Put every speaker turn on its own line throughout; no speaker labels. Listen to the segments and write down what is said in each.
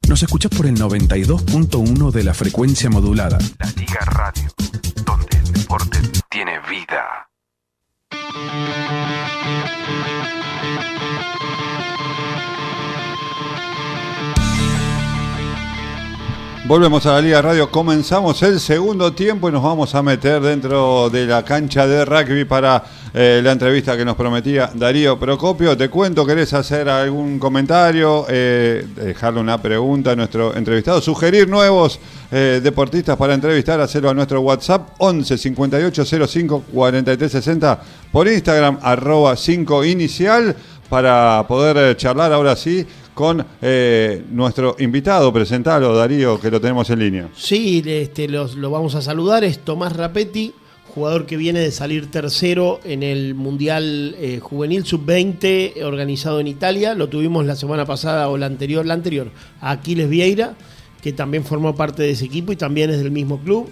Nos escuchás por el 92.1 de la frecuencia modulada. La Liga Radio, donde el deporte tiene vida.
Volvemos a la Liga Radio, comenzamos el segundo tiempo y nos vamos a meter dentro de la cancha de rugby para la entrevista que nos prometía Darío Procopio. Te cuento, ¿querés hacer algún comentario? Dejarle una pregunta a nuestro entrevistado, sugerir nuevos deportistas para entrevistar, hacerlo a nuestro WhatsApp 11 58 05 43 60, por Instagram @5inicial, para poder charlar ahora sí con nuestro invitado. Presentalo, Darío, que lo tenemos en línea.
Sí, lo vamos a saludar. Es Tomás Rapetti, jugador que viene de salir tercero en el Mundial Juvenil Sub-20 organizado en Italia. Lo tuvimos la semana pasada o la anterior, a Aquiles Vieira, que también formó parte de ese equipo y también es del mismo club.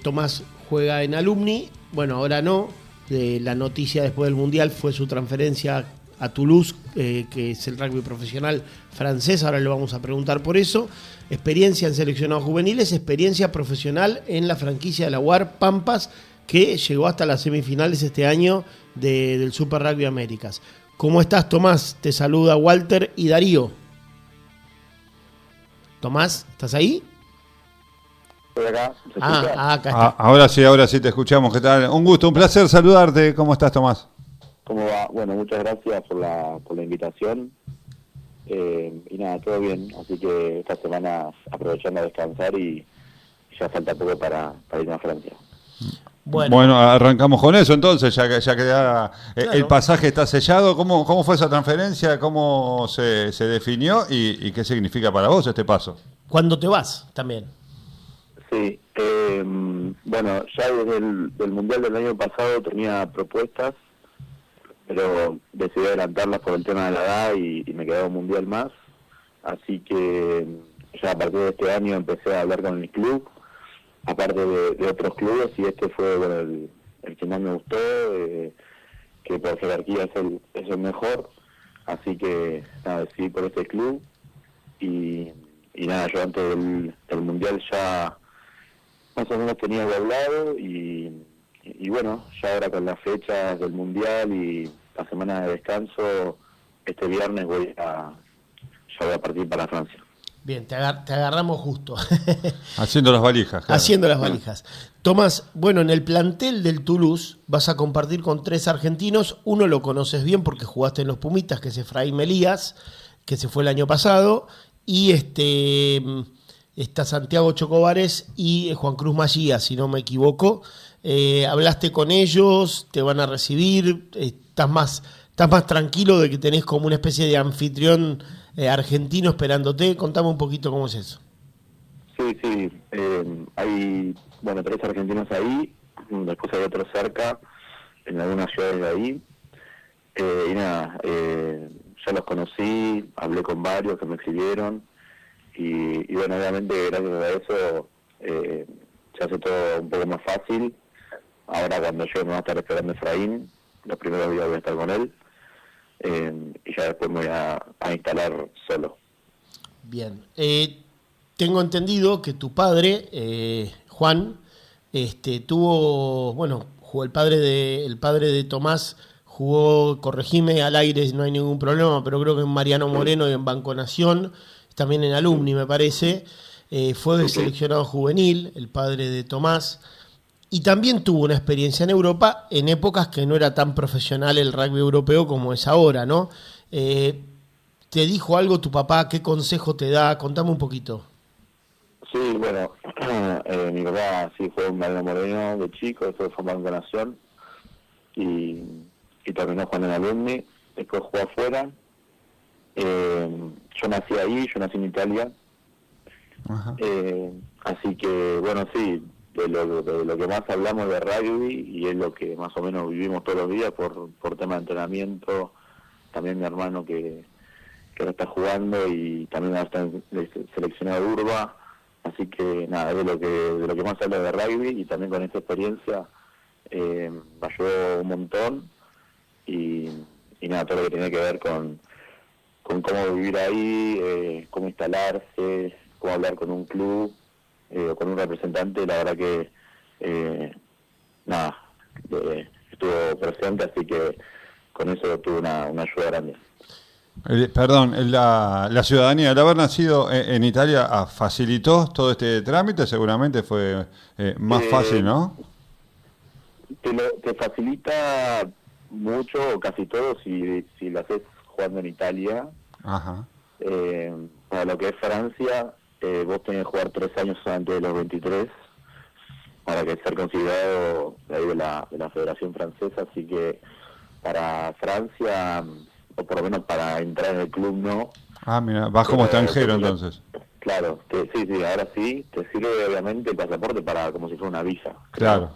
Tomás juega en Alumni, bueno, ahora no. La noticia después del Mundial fue su transferencia a Toulouse, que es el rugby profesional francés. Ahora le vamos a preguntar por eso. Experiencia en seleccionados juveniles, experiencia profesional en la franquicia de la UAR Pampas, que llegó hasta las semifinales este año del Super Rugby Américas. ¿Cómo estás, Tomás? Te saluda Walter y Darío. Tomás, ¿estás ahí?
Estoy acá.
Acá está.
Ahora sí te escuchamos. ¿Qué tal? Un gusto, un placer saludarte. ¿Cómo estás, Tomás?
¿Cómo va? Bueno, muchas gracias por la invitación. Y nada, todo bien. Así que esta semana aprovechando a descansar y ya falta poco para irme a Francia.
Bueno, arrancamos con eso entonces, ya que claro, el pasaje está sellado. ¿Cómo fue esa transferencia? ¿Cómo se definió? ¿Y qué significa para vos este paso?
¿Cuándo te vas también?
Sí, bueno, ya desde el Mundial del año pasado tenía propuestas, pero decidí adelantarlas por el tema de la edad y me quedaba un Mundial más. Así que ya a partir de este año empecé a hablar con el club, aparte de otros clubes, y este fue el que más me gustó, que por jerarquía es el mejor. Así que nada, decidí por este club y nada, yo antes del Mundial ya más o menos tenía hablado y bueno, ya ahora con las fechas del Mundial y la semana de descanso, este viernes ya voy a partir para Francia.
Bien, te agarramos justo.
Haciendo las valijas. Claro.
Haciendo las valijas. Tomás, bueno, en el plantel del Toulouse vas a compartir con 3 argentinos. Uno lo conoces bien porque jugaste en los Pumitas, que es Efraín Elías, que se fue el año pasado. Y está Santiago Chocobares y Juan Cruz Magia, si no me equivoco. Hablaste con ellos, te van a recibir, estás más tranquilo de que tenés como una especie de anfitrión argentino esperándote. Contame un poquito cómo es eso.
Sí, hay 3 argentinos ahí, después hay otros cerca, en algunas ciudades de ahí, y nada, ya los conocí, hablé con varios que me exhibieron, y bueno, obviamente gracias a eso se hace todo un poco más fácil. Ahora cuando yo me va a estar esperando Efraín, los primeros días voy a estar con él, y ya después me voy a instalar solo.
Bien, tengo entendido que tu padre, Juan, jugó el padre de Tomás, jugó, corregime al aire, no hay ningún problema, pero creo que en Mariano Moreno y en Banco Nación, también en Alumni me parece, fue seleccionado juvenil, el padre de Tomás, y también tuvo una experiencia en Europa en épocas que no era tan profesional el rugby europeo como es ahora, ¿no? ¿Te dijo algo tu papá? ¿Qué consejo te da? Contame un poquito.
Sí, bueno, mi papá sí fue un Mariano Moreno de chico, después fue Banco Nación y terminó jugando en Alumni, después jugó afuera. Yo nací ahí, yo nací en Italia. Así que bueno, sí, de lo que más hablamos de rugby, y es lo que más o menos vivimos todos los días por tema de entrenamiento. También mi hermano que ahora está jugando y también ahora está seleccionado de Urba, así que nada, es de lo que más habla de rugby, y también con esta experiencia me ayudó un montón, y nada, todo lo que tiene que ver con con cómo vivir ahí, cómo instalarse, cómo hablar con un club o con un representante. La verdad que estuvo presente, así que con eso tuve una ayuda grande.
Perdón, la ciudadanía, el haber nacido en Italia facilitó todo este trámite, seguramente fue más fácil, ¿no?
Te facilita mucho o casi todo si lo haces jugando en Italia.
Ajá.
Para lo que es Francia, vos tenés que jugar 3 años antes de los 23 para que ser considerado de ahí de la Federación Francesa, así que para Francia, o por lo menos para entrar en el club no.
Ah, mira, vas como extranjero entonces.
Claro, sí, ahora sí, te sirve obviamente el pasaporte para como si fuera una visa.
Claro.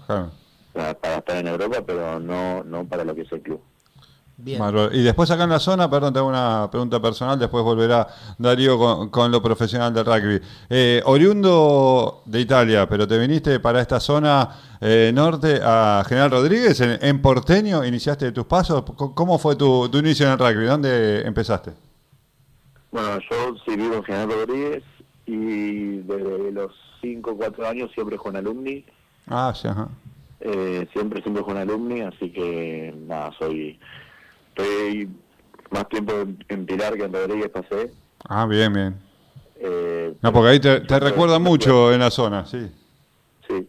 Para estar en Europa, pero no para lo que es el club.
Bien.
Y después acá en la zona, perdón, te hago una pregunta personal, después volverá Darío con lo profesional del rugby. Oriundo de Italia, pero te viniste para esta zona norte a General Rodríguez, en Porteño, iniciaste tus pasos. ¿Cómo fue tu inicio en el rugby? ¿Dónde empezaste?
Bueno, yo sí vivo en General Rodríguez y desde los 5 o 4 años siempre juego en Alumni.
Ah, sí, ajá.
Siempre juego en Alumni, así que nada, estoy más tiempo en Pilar que en Rodríguez pasé.
Ah, bien. No, porque ahí te recuerda mucho en la zona, sí.
Sí.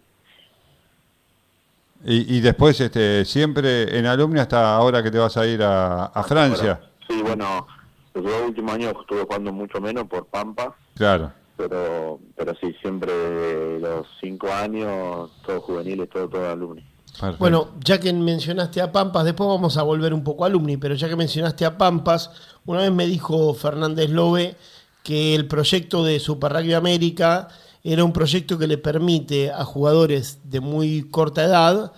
Y después siempre en Alumni hasta ahora que te vas a ir a Francia.
Sí, bueno, los 2 últimos años estuve jugando mucho menos por Pampa.
Claro.
Pero sí, siempre de los 5 años, todos juveniles, todo Alumni.
Perfecto.
Bueno, ya que mencionaste a Pampas, después vamos a volver un poco a Alumni, pero ya que mencionaste a Pampas, una vez me dijo Fernández Lobe que el proyecto de Super Rugby América era un proyecto que le permite a jugadores de muy corta edad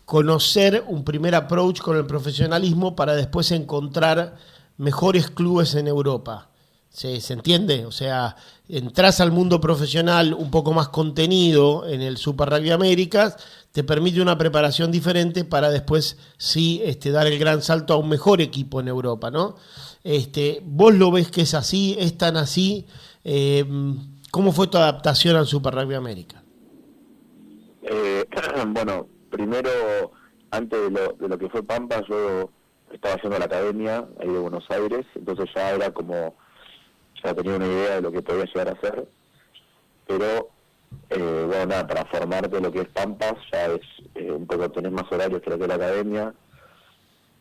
conocer un primer approach con el profesionalismo para después encontrar mejores clubes en Europa. ¿Se entiende? O sea, entras al mundo profesional un poco más contenido en el Super Rugby Américas, te permite una preparación diferente para después sí dar el gran salto a un mejor equipo en Europa, ¿no? ¿Vos lo ves que es así, es tan así? ¿Cómo fue tu adaptación al Super Rugby América?
Bueno, primero, antes de lo que fue Pampa, yo estaba yendo a la academia ahí de Buenos Aires, entonces ya era como... ya tenía una idea de lo que podía llegar a hacer, pero bueno, nada, para formarte lo que es Pampas ya es un poco, tenés más horarios que lo que es la academia,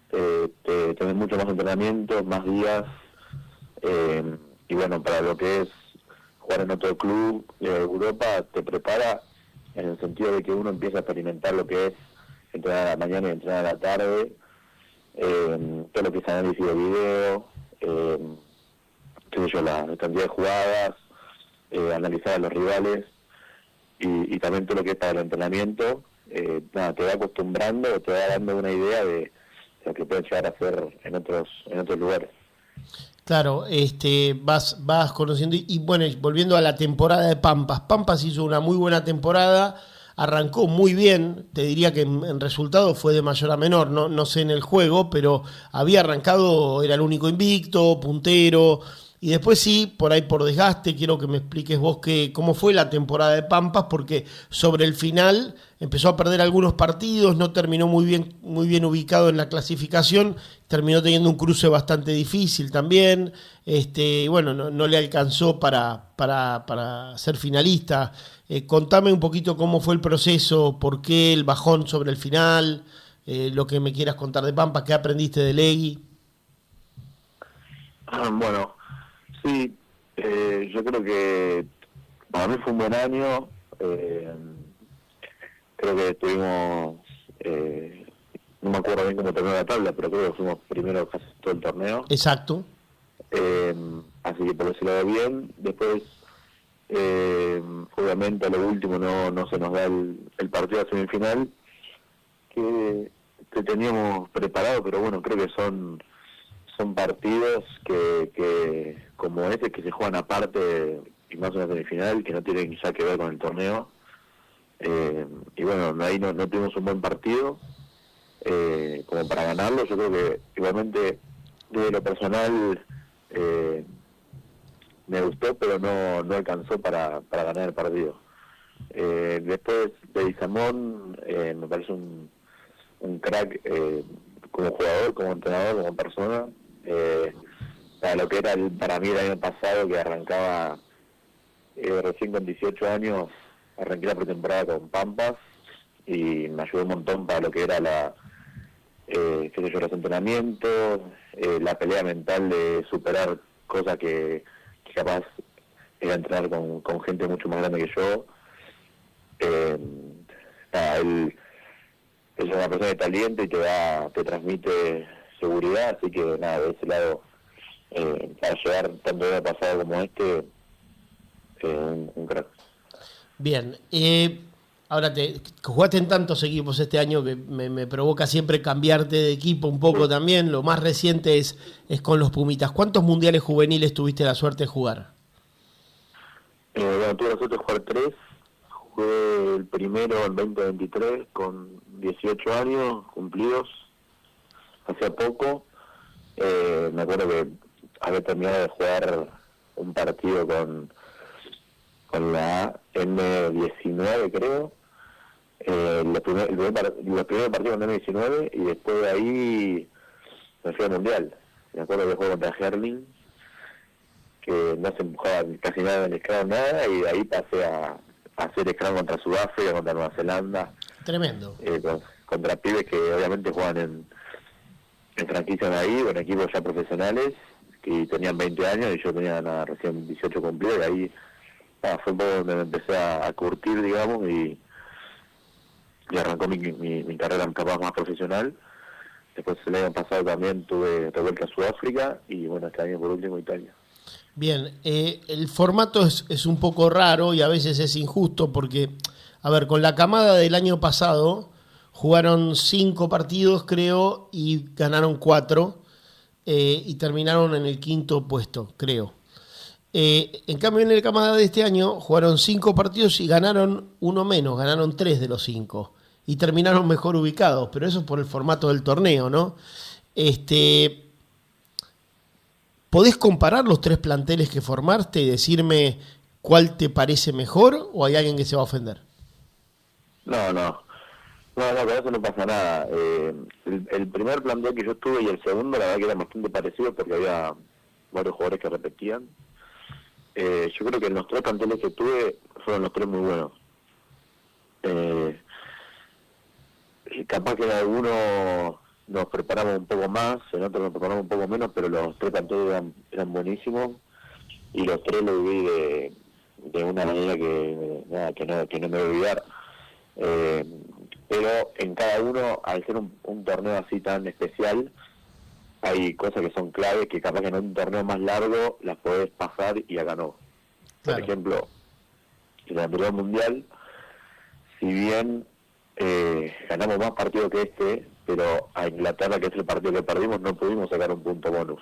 tenés mucho más entrenamiento, más días, y bueno, para lo que es jugar en otro club de Europa, te prepara en el sentido de que uno empieza a experimentar lo que es entrenar a la mañana y entrenar a la tarde, todo lo que es análisis de video, la cantidad de jugadas, analizar a los rivales y también todo lo que es para el entrenamiento, te va acostumbrando, te va dando una idea de lo que pueden llegar a hacer en otros lugares.
Claro, vas conociendo y bueno, volviendo a la temporada de Pampas. Pampas hizo una muy buena temporada, arrancó muy bien, te diría que en resultado fue de mayor a menor, no sé en el juego, pero había arrancado, era el único invicto, puntero. Y después sí, por ahí por desgaste, quiero que me expliques vos cómo fue la temporada de Pampas, porque sobre el final empezó a perder algunos partidos, no terminó muy bien ubicado en la clasificación, terminó teniendo un cruce bastante difícil también, y bueno, no le alcanzó para ser finalista. Contame un poquito cómo fue el proceso, por qué el bajón sobre el final, lo que me quieras contar de Pampas, qué aprendiste de Legui.
Bueno, sí, yo creo que para mí fue un buen año. Creo que estuvimos, no me acuerdo bien cómo terminó la tabla, pero creo que fuimos primero casi todo el torneo.
Exacto.
Así que por decirlo bien, después obviamente a lo último no se nos da el partido de semifinal que teníamos preparado, pero bueno, creo que son partidos que como ese que se juegan aparte y más una semifinal que no tienen ya que ver con el torneo, y bueno, ahí no tuvimos un buen partido como para ganarlo. Yo creo que igualmente desde lo personal me gustó, pero no alcanzó para ganar el partido. Después de Samón, me parece un crack como jugador, como entrenador, como persona. Para lo que era para mí el año pasado, que arrancaba recién con 18 años, arranqué la pretemporada con Pampas y me ayudó un montón para lo que era los entrenamientos, la pelea mental de superar cosas que capaz era entrenar con gente mucho más grande que yo. Él es una persona de talento y te transmite seguridad, así que nada, de ese lado, para llegar tanto de pasado como un crack.
Bien, ahora jugaste en tantos equipos este año que me provoca siempre cambiarte de equipo un poco también. Lo más reciente es con los Pumitas. ¿Cuántos mundiales juveniles tuviste la suerte de jugar?
Bueno, tuve la suerte de jugar 3. Jugué el primero en 2023 con 18 años cumplidos, hace poco. Me acuerdo que había terminado de jugar un partido con la M19, creo. Los primeros partidos con M19 y después de ahí me fui al Mundial. Me acuerdo que jugué contra Herling, que no se jugaba casi nada en el Scrum, nada, y de ahí pasé a hacer Scrum contra Sudáfrica, contra Nueva Zelanda.
Tremendo.
Contra pibes que obviamente juegan en franquicias de ahí, con equipos ya profesionales, que tenían 20 años y yo tenía recién 18 cumplidos, y ahí fue un poco donde me empecé a curtir, digamos, y arrancó mi carrera capaz más profesional. Después el año pasado también tuve vuelta a Sudáfrica y bueno, este año por último Italia.
Bien, el formato es un poco raro y a veces es injusto porque, a ver, con la camada del año pasado jugaron 5 partidos, creo, y ganaron 4 y terminaron en el 5º puesto, creo. En cambio, en la camada de este año jugaron 5 partidos y ganaron 1 menos, ganaron 3 de los 5 y terminaron mejor ubicados, pero eso es por el formato del torneo, ¿no? ¿Podés comparar los 3 planteles que formaste y decirme cuál te parece mejor o hay alguien que se va a ofender?
No, con eso no pasa nada. El primer plantel que yo estuve y el segundo, la verdad que eran bastante parecidos porque había varios jugadores que repetían. Yo creo que en los 3 planteles que tuve fueron los 3 muy buenos. Capaz que en algunos nos preparamos un poco más, en otros nos preparamos un poco menos, pero los 3 planteles eran buenísimos y los 3 lo viví de una manera que no me voy a olvidar. Pero en cada uno, al ser un torneo así tan especial, hay cosas que son claves que capaz que en un torneo más largo las podés pasar y acá no. Por ejemplo, en el anterior mundial, si bien ganamos más partidos que pero a Inglaterra, que es el partido que perdimos, no pudimos sacar un punto bonus.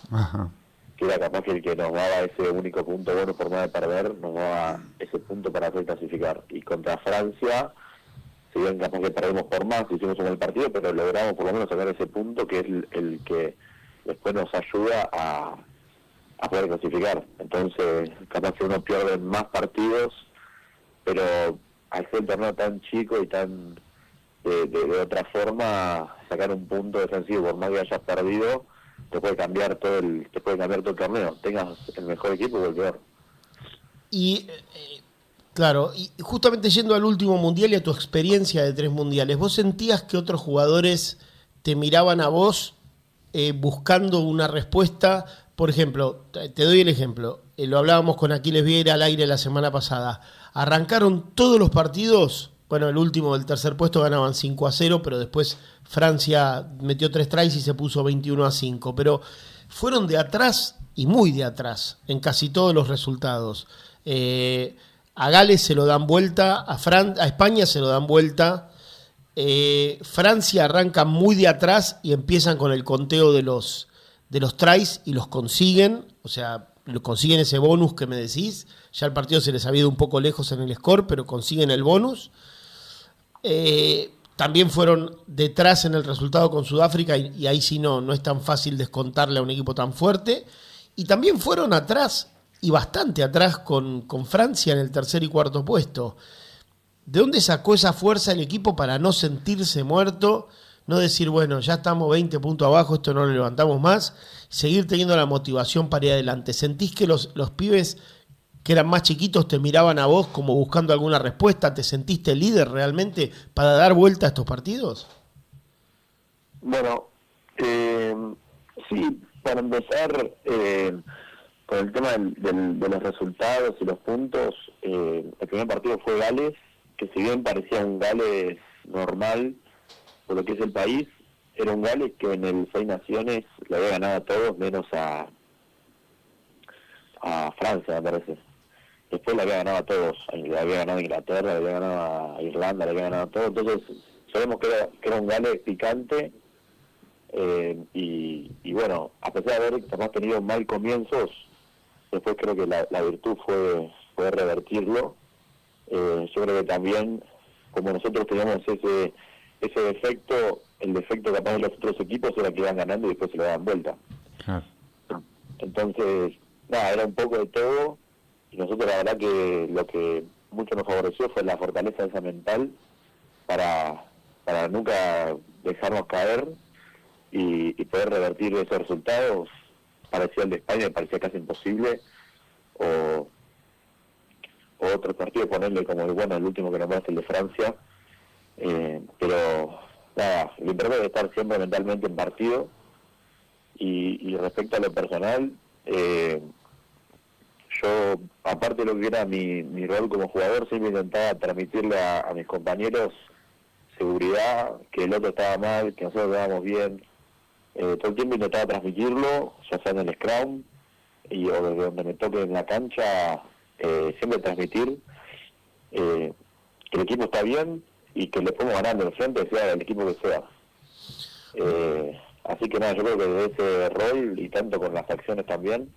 Ajá.
Que era capaz que el que nos daba ese único punto bonus por nada de perder, nos daba ese punto para hacer clasificar. Y contra Francia, si bien capaz que perdimos por más, hicimos un buen partido, pero logramos por lo menos sacar ese punto que es el que después nos ayuda a poder clasificar. Entonces, capaz que uno pierde más partidos, pero al ser el torneo tan chico y tan de otra forma, sacar un punto defensivo por más que hayas perdido, te puede cambiar todo el torneo, tengas el mejor equipo o el peor.
Y claro, y justamente yendo al último mundial y a tu experiencia de 3 mundiales, ¿vos sentías que otros jugadores te miraban a vos buscando una respuesta? Por ejemplo, te doy el ejemplo, lo hablábamos con Aquiles Vieira al aire la semana pasada, arrancaron todos los partidos, bueno, el último del tercer puesto ganaban 5-0, pero después Francia metió 3 tries y se puso 21-5, pero fueron de atrás y muy de atrás en casi todos los resultados. A Gales se lo dan vuelta, a España se lo dan vuelta, Francia arranca muy de atrás y empiezan con el conteo de los tries y los consiguen, o sea, consiguen ese bonus que me decís, ya el partido se les había ido un poco lejos en el score, pero consiguen el bonus. también fueron detrás en el resultado con Sudáfrica y ahí sí no es tan fácil descontarle a un equipo tan fuerte. Y también fueron atrás, y bastante atrás, con Francia en el tercer y cuarto puesto. ¿De dónde sacó esa fuerza el equipo para no sentirse muerto? No decir, bueno, ya estamos 20 puntos abajo, esto no lo levantamos más. Seguir teniendo la motivación para ir adelante. ¿Sentís que los pibes que eran más chiquitos te miraban a vos como buscando alguna respuesta? ¿Te sentiste líder realmente para dar vuelta a estos partidos?
Bueno, sí, para empezar, con el tema de los resultados y los puntos, el primer partido fue Gales, que si bien parecía un Gales normal, por lo que es el país, era un Gales que en el Seis Naciones le había ganado a todos, menos a Francia, me parece. Después le había ganado a todos, le había ganado a Inglaterra, le había ganado a Irlanda, le había ganado a todos. Entonces, sabemos que era un Gales picante, y bueno, a pesar de haber capaz tenido mal comienzos, después creo que la virtud fue revertirlo. Yo creo que también, como nosotros teníamos ese defecto, el defecto capaz de los otros equipos era que iban ganando y después se lo daban vuelta. Entonces, nada, era un poco de todo, y nosotros la verdad que lo que mucho nos favoreció fue la fortaleza esa mental para nunca dejarnos caer y poder revertir esos resultados. Parecía el de España, parecía casi imposible, o otro partido, ponerle como el último que nombraste, el de Francia, pero nada, lo importante es estar siempre mentalmente en partido. Y respecto a lo personal, yo, aparte de lo que era mi rol como jugador, siempre intentaba transmitirle a mis compañeros seguridad, que el otro estaba mal, que nosotros estábamos bien. Todo el tiempo intentaba transmitirlo, ya sea en el scrum o desde donde me toque en la cancha, siempre transmitir que el equipo está bien y que le podemos ganar de frente, sea el equipo que sea. Así que nada, yo creo que desde ese rol y tanto con las acciones también,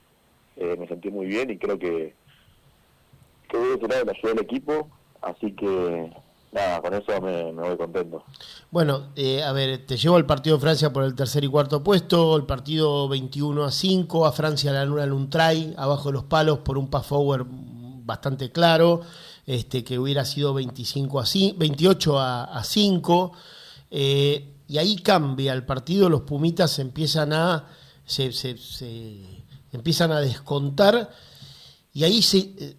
me sentí muy bien y creo que de ese lado me ayudó el equipo, así que nada, con eso me voy contento.
Bueno, a ver, te llevo el partido de Francia por el tercer y cuarto puesto, el partido 21-5, a Francia le anulan un try abajo de los palos por un pass forward bastante claro, que hubiera sido 28-5, y ahí cambia el partido, los Pumitas empiezan a descontar. Y ahí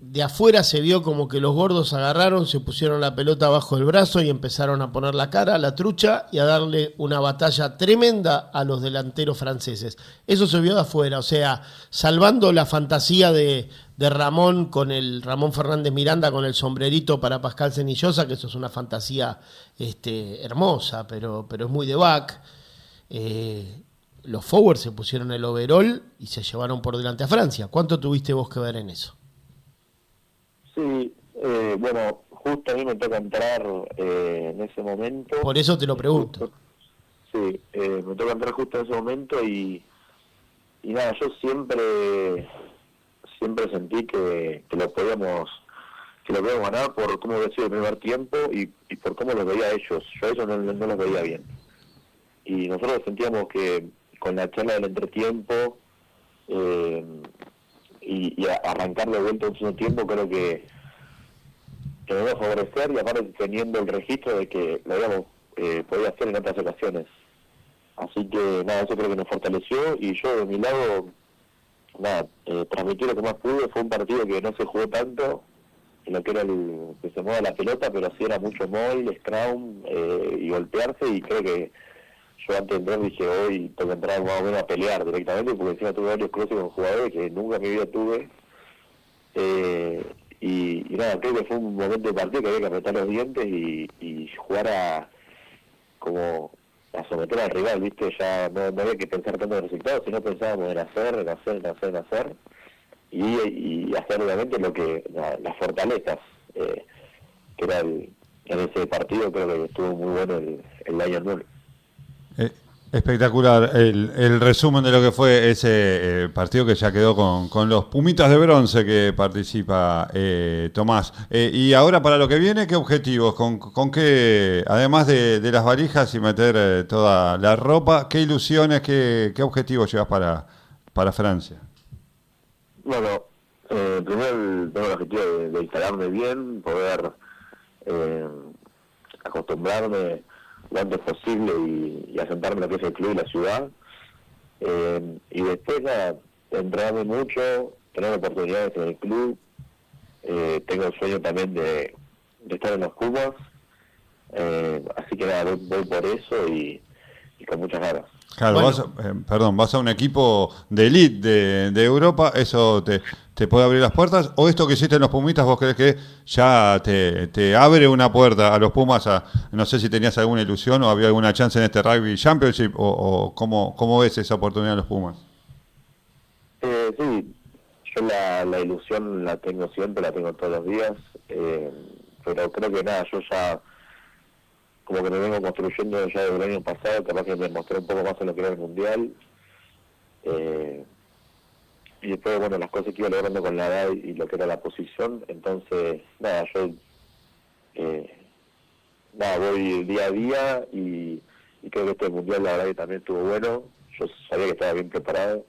de afuera se vio como que los gordos agarraron, se pusieron la pelota abajo del brazo y empezaron a poner la cara, la trucha, y a darle una batalla tremenda a los delanteros franceses. Eso se vio de afuera, o sea, salvando la fantasía de Ramón con el Ramón Fernández Miranda con el sombrerito para Pascal Cenillosa, que eso es una fantasía hermosa, pero es muy de back. Los forwards se pusieron el overall y se llevaron por delante a Francia. ¿Cuánto tuviste vos que ver en eso?
Sí, bueno, justo a mí me toca entrar en ese momento.
Por eso te lo pregunto.
Sí, me toca entrar justo en ese momento y nada, yo siempre sentí que lo podíamos ganar por cómo había sido el primer tiempo y por cómo los veía ellos. Yo a ellos no los veía bien. Y nosotros sentíamos que con la charla del entretiempo y arrancar de vuelta en segundo tiempo, creo que nos iba a favorecer, y aparte teniendo el registro de que lo habíamos podido hacer en otras ocasiones. Así que nada, eso creo que nos fortaleció, y yo de mi lado, nada, transmití lo que más pude. Fue un partido que no se jugó tanto en lo que era que se mueva la pelota, pero sí era mucho maul, scrum y golpearse, y creo que yo antes de entrar dije, hoy tengo que entrar más o menos a pelear directamente, porque encima tuve varios cruces con jugadores que nunca en mi vida tuve. Y nada, creo que fue un momento de partido que había que apretar los dientes y jugar a someter al rival, ¿viste? Ya no había que pensar tanto en resultados, sino pensábamos en hacer y hacer obviamente las fortalezas, que era en ese partido. Creo que estuvo muy bueno el Lion 9.
Espectacular el resumen de lo que fue ese partido que ya quedó con los Pumitas de Bronce que participa Tomás. Y ahora para lo que viene, ¿qué objetivos? ¿Con qué, además de las valijas y meter toda la ropa, qué ilusiones, qué objetivos llevas para Francia?
Bueno, primero tengo el objetivo de instalarme bien, poder acostumbrarme lo antes posible y asentarme en lo que es el club y la ciudad. Y después entrenarme mucho, tener oportunidades en el club. Tengo el sueño también de estar en los Pumas. Así que nada, voy por eso y con muchas ganas.
Claro,
Bueno.
vas a un equipo de elite de Europa, ¿eso te puede abrir las puertas? ¿O esto que hiciste en los Pumitas, vos crees que ya te abre una puerta a los Pumas? No sé si tenías alguna ilusión o había alguna chance en este Rugby Championship, o ¿cómo ves esa oportunidad en los Pumas?
Sí, yo la ilusión la tengo siempre, la tengo todos los días, pero creo que nada, yo ya como que me vengo construyendo ya desde el año pasado, capaz que me mostré un poco más en lo que era el Mundial, y después, bueno, las cosas que iba logrando con la edad y lo que era la posición, entonces, nada, yo voy día a día y creo que este Mundial la verdad que también estuvo bueno, yo sabía que estaba bien preparado,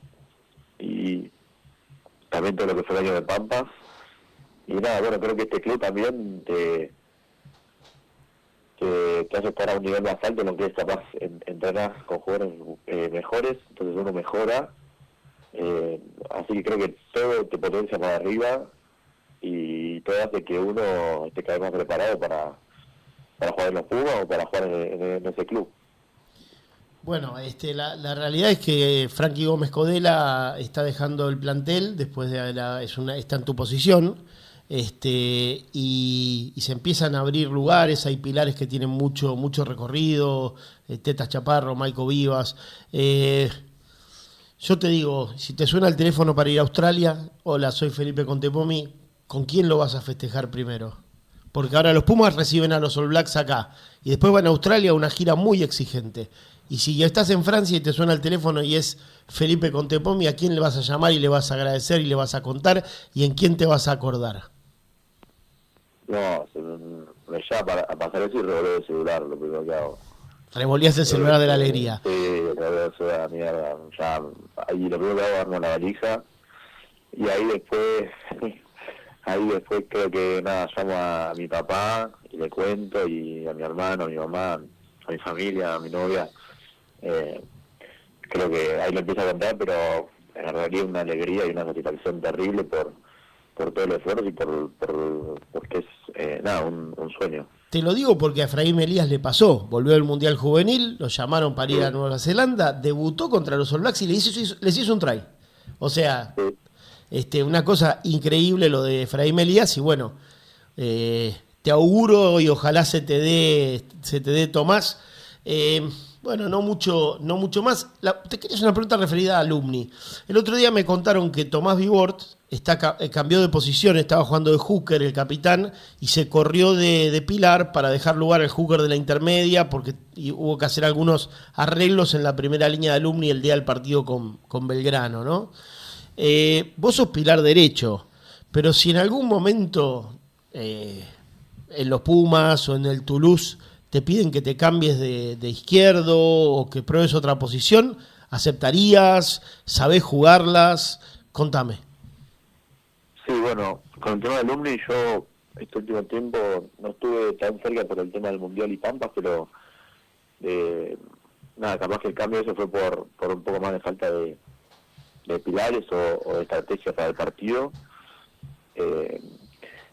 y también todo lo que fue el año de Pampas, y nada, bueno, creo que este club también te hace estar a un nivel más alto en lo que es capaz entrenar con jugadores mejores, entonces uno mejora, así que creo que todo te potencia para arriba y todo hace que uno esté cada vez más preparado para jugar en los Pumas o para jugar en ese club.
Bueno, la realidad es que Frankie Gómez Codela está dejando el plantel después de está en tu posición, y se empiezan a abrir lugares, hay pilares que tienen mucho recorrido, Teta Chaparro, Maico Vivas. Yo te digo, si te suena el teléfono para ir a Australia, hola, soy Felipe Contepomi, ¿con quién lo vas a festejar primero? Porque ahora los Pumas reciben a los All Blacks acá y después van a Australia, una gira muy exigente. Y si ya estás en Francia y te suena el teléfono y es Felipe Contepomi, ¿a quién le vas a llamar y le vas a agradecer y le vas a contar? ¿Y en quién te vas a acordar?
No, me llama a pasar eso y revolver el celular, lo primero que hago.
Revolvías el celular de la alegría.
Sí, revolver el celular, mierda. Ya, ahí lo primero que hago es darme la valija y ahí después creo que nada, llamo a mi papá y le cuento, y a mi hermano, a mi mamá, a mi familia, a mi novia. Creo que ahí lo empiezo a contar, pero en realidad una alegría y una satisfacción terrible por todo el esfuerzo y porque es un sueño.
Te lo digo porque a Efraín Elías le pasó, volvió al Mundial Juvenil, lo llamaron para ir a Nueva Zelanda, debutó contra los All Blacks y les hizo un try. O sea, una cosa increíble lo de Efraín Elías, y bueno, te auguro y ojalá se te dé Tomás. Bueno, no mucho más. Te quería hacer una pregunta referida a Alumni. El otro día me contaron que Tomás Vivort cambió de posición, estaba jugando de hooker, el capitán, y se corrió de pilar para dejar lugar al hooker de la intermedia, porque hubo que hacer algunos arreglos en la primera línea de Alumni el día del partido con Belgrano, ¿no? Vos sos pilar derecho, pero si en algún momento en los Pumas o en el Toulouse te piden que te cambies de izquierdo o que pruebes otra posición, ¿aceptarías? ¿Sabés jugarlas? Contame.
Sí, bueno, con el tema de Alumni yo este último tiempo no estuve tan cerca por el tema del Mundial y Pampas, pero capaz que el cambio ese fue por un poco más de falta de pilares o de estrategia para el partido.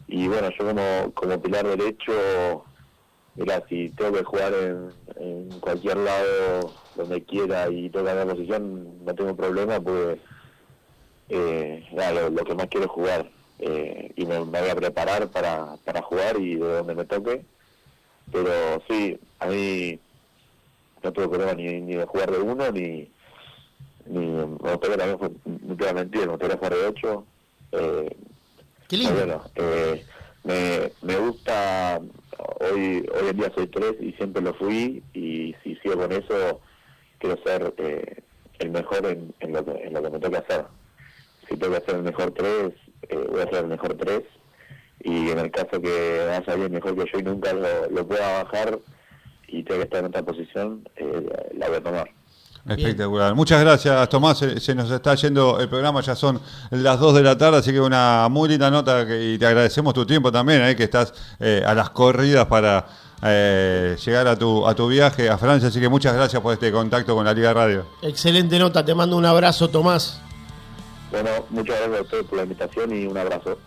Y bueno, yo como pilar derecho, mira, si tengo que jugar en cualquier lado donde quiera y tengo que ganar posición, no tengo problema, porque lo que más quiero es jugar, y me voy a preparar para jugar y de donde me toque. Pero sí, a mí no tengo problema ni de jugar de uno, ni me gustaría también, no te voy a mentir, me gustaría jugar de 8.
Qué lindo.
Bueno, me gusta, hoy en día soy 3 y siempre lo fui, y si sigo con eso quiero ser el mejor en lo que me toca hacer. Si tengo que ser el mejor 3, voy a ser el mejor 3, y en el caso que vaya bien mejor que yo y nunca lo pueda bajar y tenga que estar en otra posición, la voy a tomar.
Espectacular. Bien. Muchas gracias, Tomás. Se nos está yendo el programa, ya son las 2 de la tarde, así que una muy linda nota y te agradecemos tu tiempo también, que estás a las corridas para llegar a tu viaje a Francia, así que muchas gracias por este contacto con la Liga Radio.
Excelente nota, te mando un abrazo, Tomás.
Bueno, muchas gracias a ustedes por la invitación y un abrazo.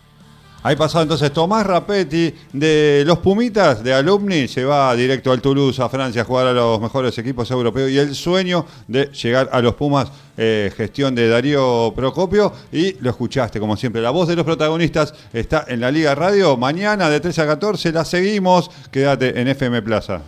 Ahí pasó entonces Tomás Rapetti de los Pumitas de Alumni, se va directo al Toulouse, a Francia, a jugar a los mejores equipos europeos, y el sueño de llegar a los Pumas, gestión de Darío Procopio, y lo escuchaste como siempre, la voz de los protagonistas está en la Liga Radio. Mañana de 3 a 14 la seguimos, quédate en FM Plaza.